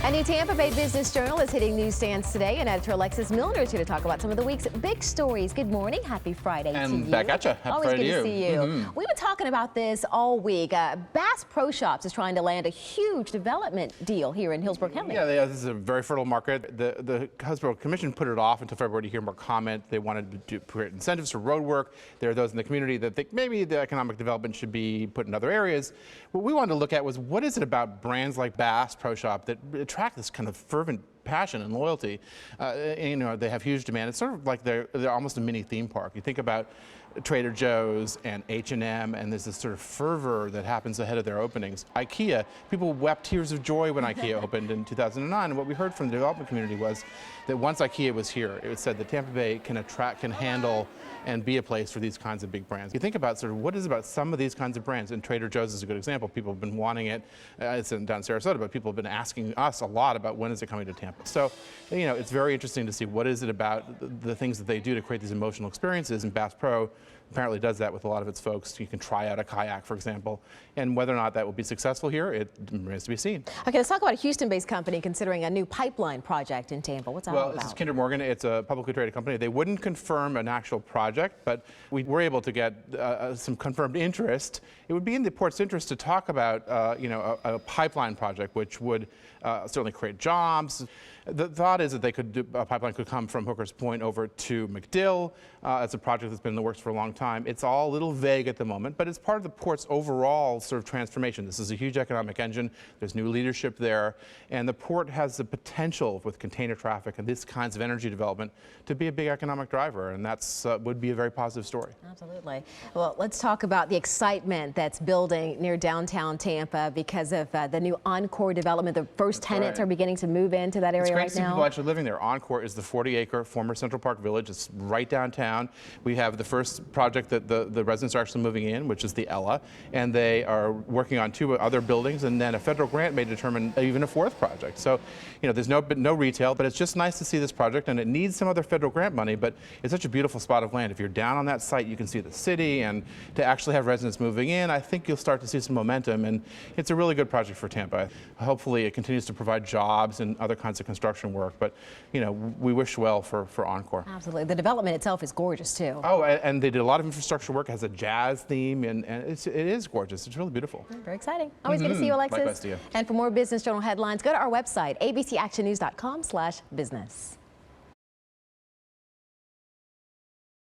A new Tampa Bay Business Journal is hitting newsstands today, and editor Alexis Muellner is here to talk about some of the week's big stories. Good morning. Happy Friday to you. And back at you. Happy Always Friday good to see you. We've been talking about this all week. Bass Pro Shops is trying to land a huge development deal here in Hillsborough County. Yeah, this is a very fertile market. The Hillsborough Commission put it off until February to hear more comment. They wanted to create incentives for road work. There are those in the community that think maybe the economic development should be put in other areas. What we wanted to look at was what is it about brands like Bass Pro Shop that attract this kind of fervent passion and loyalty. You know, they have huge demand. It's sort of like they're almost a mini theme park. You think about Trader Joe's and H&M, and there's this sort of fervor that happens ahead of their openings. IKEA, people wept tears of joy when IKEA opened in 2009, and what we heard from the development community was that once IKEA was here, it was said that Tampa Bay can handle and be a place for these kinds of big brands. You think about sort of what is about some of these kinds of brands, and Trader Joe's is a good example. People have been wanting it. It's down in Sarasota, but people have been asking us a lot about when is it coming to Tampa. So, you know, it's very interesting to see what is it about the things that they do to create these emotional experiences, and Bass Pro apparently does that with a lot of its folks. You can try out a kayak, for example, and whether or not that will be successful here, it remains to be seen. Okay, let's talk about a Houston-based company considering a new pipeline project in Tampa. What's that all about? Well, this is Kinder Morgan. It's a publicly traded company. They wouldn't confirm an actual project, but we were able to get some confirmed interest. It would be in the port's interest to talk about, you know, a pipeline project, which would certainly create jobs. The thought is that a pipeline could come from Hooker's Point over to MacDill. It's a project that's been in the works for a long time. It's all a little vague at the moment, but it's part of the port's overall sort of transformation. This is a huge economic engine. There's new leadership there, and the port has the potential with container traffic and these kinds of energy development to be a big economic driver, and that's would be a very positive story. Absolutely. Well, let's talk about the excitement that's building near downtown Tampa because of the new Encore development. The first tenants are beginning to move into that area. It's great to see people actually living there. Encore is the 40-acre former Central Park Village. It's right downtown. We have the first project that the residents are actually moving in, which is the Ella, and they are working on 2 other buildings, and then a federal grant may determine even a 4th project. So, you know, there's no retail, but it's just nice to see this project, and it needs some other federal grant money, but it's such a beautiful spot of land. If you're down on that site, you can see the city, and to actually have residents moving in, I think you'll start to see some momentum, and it's a really good project for Tampa. Hopefully it continues to provide jobs and other kinds of construction work, but you know, we wish well for Encore. Absolutely. The development itself is gorgeous too. Oh, and they did a lot of infrastructure work. It has a jazz theme, and it is gorgeous. It's really beautiful. Very exciting. Always good to see you, Alexis. Likewise to you. And for more Business Journal headlines, go to our website, abcactionnews.com/business.